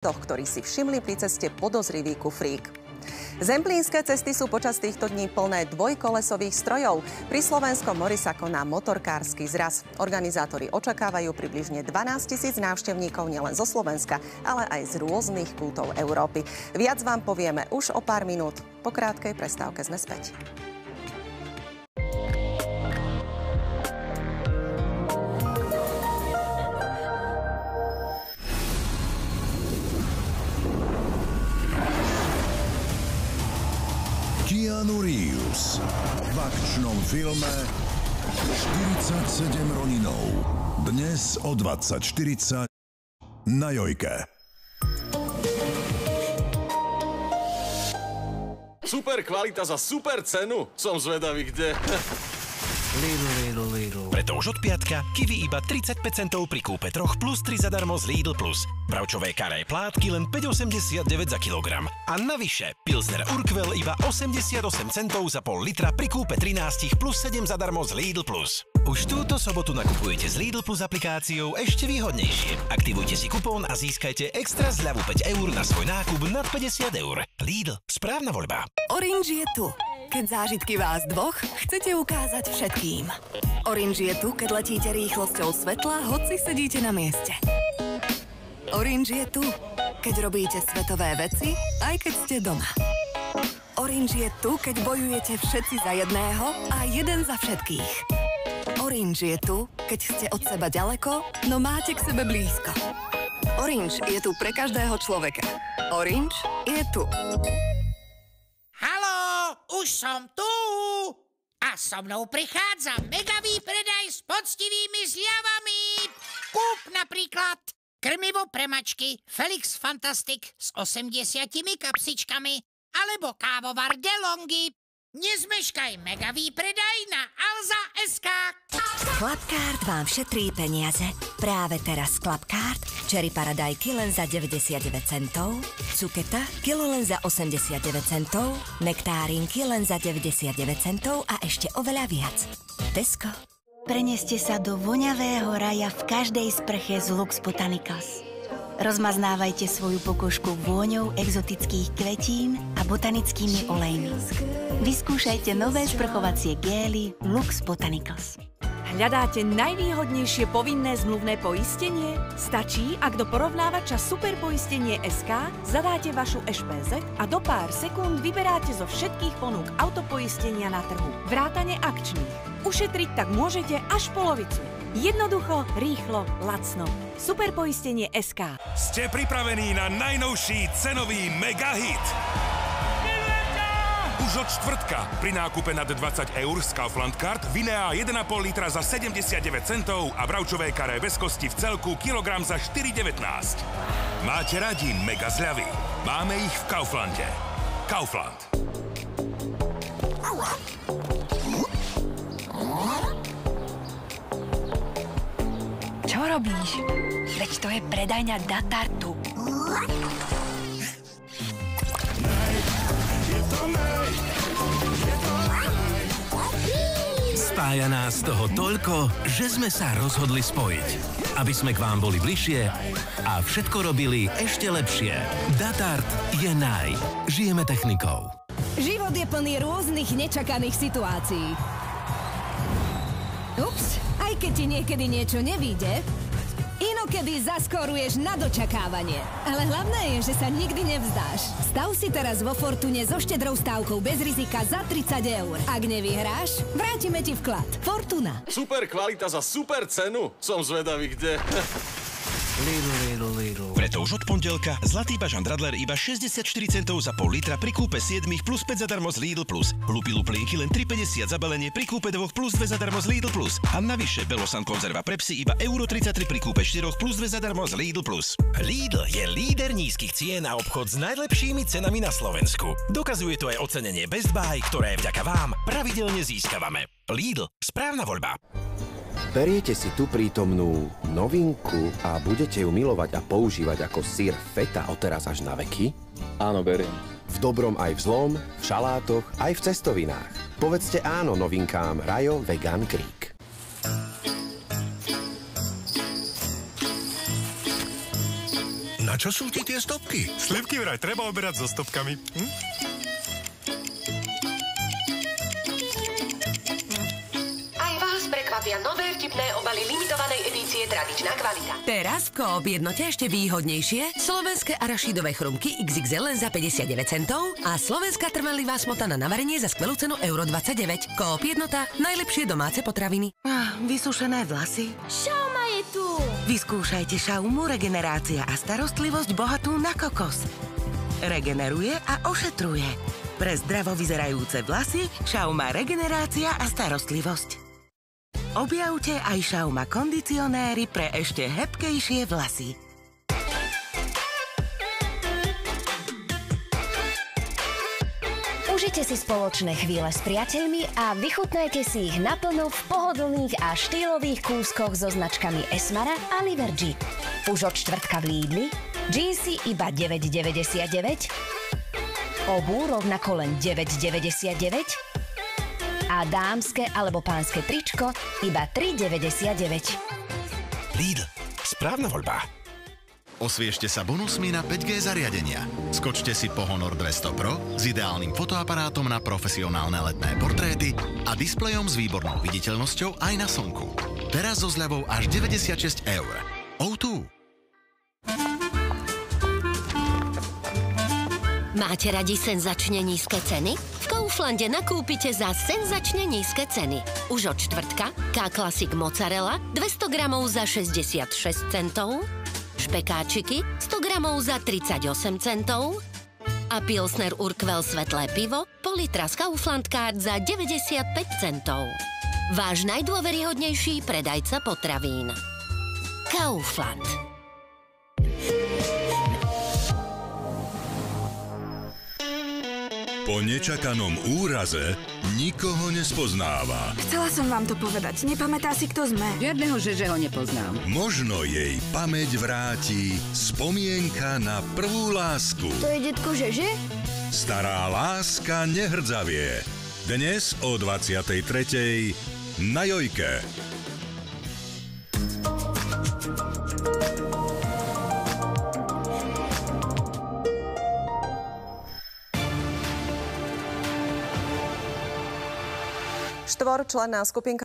ktorí si všimli pri ceste podozrivý kufrík. Zemplínske cesty sú počas týchto dní plné dvojkolesových strojov. Pri Slovenskom mori sa koná motorkársky zraz. Organizátori očakávajú približne 12 000 návštevníkov nielen zo Slovenska, ale aj z rôznych kútov Európy. Viac vám povieme už o pár minút. Po krátkej prestávke sme späť. Keanu Reeves v akčnom filme 47 Roninov. Dnes o 20:40 na Jojke. Super kvalita za super cenu. Som zvedavý, kde. Lidl. Preto už od piatka kiwi iba 35 centov pri kúpe 3 plus 3 zadarmo z Lidl Plus. Bravčové karé plátky len 5,89 za kilogram. A navyše Pilsner Urquell iba 88 centov za pol litra pri kúpe 13 plus 7 zadarmo z Lidl Plus. Už túto sobotu nakupujete s Lidl Plus aplikáciou ešte výhodnejšie. Aktivujte si kupón a získajte extra zľavu 5 eur na svoj nákup nad 50 eur. Lidl, správna voľba. Orange je tu. Keď zážitky vás dvoch chcete ukázať všetkým. Orange je tu, keď letíte rýchlosťou svetla, hoci sedíte na mieste. Orange je tu, keď robíte svetové veci, aj keď ste doma. Orange je tu, keď bojujete všetci za jedného a jeden za všetkých. Orange je tu, keď ste od seba ďaleko, no máte k sebe blízko. Orange je tu pre každého človeka. Orange je tu. Už som tu a so mnou prichádza mega výpredaj s poctivými zľavami. Kúp napríklad krmivo pre mačky Felix Fantastic s 80 kapsičkami alebo kávovar DeLonghi. Nezmeškaj mega výpredaj na Alza.sk. Clubcard vám šetrí peniaze. Práve teraz Clubcard, Cherry Paradajky len za 99 centov, Cuketa kilo len za 89 centov, Nektárinky len za 99 centov a ešte oveľa viac. Tesco. Preneste sa do voňavého raja v každej sprche z Lux Botanicals. Rozmaznávajte svoju pokožku vôňou exotických kvetín a botanickými olejmi. Vyskúšajte nové sprchovacie gély Lux Botanicals. Hľadáte najvýhodnejšie povinné zmluvné poistenie? Stačí, ak do porovnávača Superpoistenie.sk zadáte vašu ešpéze a do pár sekúnd vyberáte zo všetkých ponúk autopoistenia na trhu. Vrátane akčných. Ušetriť tak môžete až polovicu. Jednoducho, rýchlo, lacno. Superpoistenie.sk. Ste pripravení na najnovší cenový megahit? Už od štvrtka pri nákupe nad 20 eur z Kaufland Card Vinea 1,5 litra za 79 centov a bravčové karé bez kosti v celku kilogram za 4,19. Máte radi mega zľavy? Máme ich v Kauflande. Kaufland. Čo robíš? Veď to je predajňa Datartu. Spája nás toho toľko, že sme sa rozhodli spojiť. Aby sme k vám boli bližšie a všetko robili ešte lepšie. Datart je naj. Žijeme technikou. Život je plný rôznych nečakaných situácií. Ups, aj keď ti niekedy niečo nevíde, inokedy zaskoruješ na dočakávanie. Ale hlavné je, že sa nikdy nevzdáš. Stav si teraz vo Fortune so štedrou stávkou bez rizika za 30 eur. Ak nevyhráš, vrátime ti vklad. Fortuna. Super kvalita za super cenu. Som zvedavý, kde. Lidl. Preto už od pondelka zlatý bažant Radler iba 64 centov za pol litra pri kúpe 7 plus 5 zadarmo z Lidl Plus. Lupilu plienky len 3,50 za balenie pri kúpe 2 plus 2 zadarmo z Lidl Plus. A navyše Belosan konzerva pre psy iba €33 pri kúpe 4 plus 2 zadarmo z Lidl Plus. Lidl je líder nízkych cien a obchod s najlepšími cenami na Slovensku. Dokazuje to aj ocenenie Best Buy, ktoré vďaka vám pravidelne získavame. Lidl, správna voľba. Beriete si tu prítomnú novinku a budete ju milovať a používať ako syr feta odteraz až na veky? Áno, beriem. V dobrom aj v zlom, v šalátoch, aj v cestovinách. Povedzte áno novinkám Rajo Vegan Creek. Na Na čo sú ti tie stopky? Slivky vraj treba oberať so stopkami. Aj vás prekvapia nové vtipné obaly limitovanej edície Tradičná kvalita. Teraz v Coop Jednote ešte výhodnejšie slovenské arašidové chrumky XXL len za 59 centov a slovenská trvanlivá smotana na varenie za skvelú cenu €29. Coop Jednota, najlepšie domáce potraviny. Vysušené vlasy? Šauma je tu! Vyskúšajte Šaumu regenerácia a starostlivosť bohatú na kokos. Regeneruje a ošetruje. Pre zdravo vyzerajúce vlasy Šauma regenerácia a starostlivosť. Objavte aj Šauma kondicionéry pre ešte hebkejšie vlasy. Užite si spoločné chvíle s priateľmi a vychutnajte si ich naplno v pohodlných a štýlových kúskoch so značkami Esmara a Livergy. Už od štvrtka v Lidli, džínsy iba 9,99, obu rovnako len 9,99 a dámske alebo pánske tričko iba 3,99. Lidl. Správna voľba. Osviežte sa bonusmi na 5G zariadenia. Skočte si po Honor 200 Pro s ideálnym fotoaparátom na profesionálne letné portréty a displejom s výbornou viditeľnosťou aj na slnku. Teraz so zľavou až 96 €. O2. Máte radi senzačne nízke ceny? V Kauflande nakúpite za senzačne nízke ceny. Už od štvrtka K-Classic mozzarella 200 gramov za 66 centov, špekáčiky 100 gramov za 38 centov a Pilsner Urquell svetlé pivo pol litra z Kaufland Card za 95 centov. Váš najdôveryhodnejší predajca potravín. Kaufland. Po nečakanom úraze nikoho nespoznáva. Chcela som vám to povedať. Nepamätá si, kto sme. Žiadneho, že ho nepoznám. Možno jej pamäť vráti spomienka na prvú lásku. To je detko Žeže? Stará láska nehrdzavie. Dnes o 23:00 na Jojke. Štvorčlenná skupinka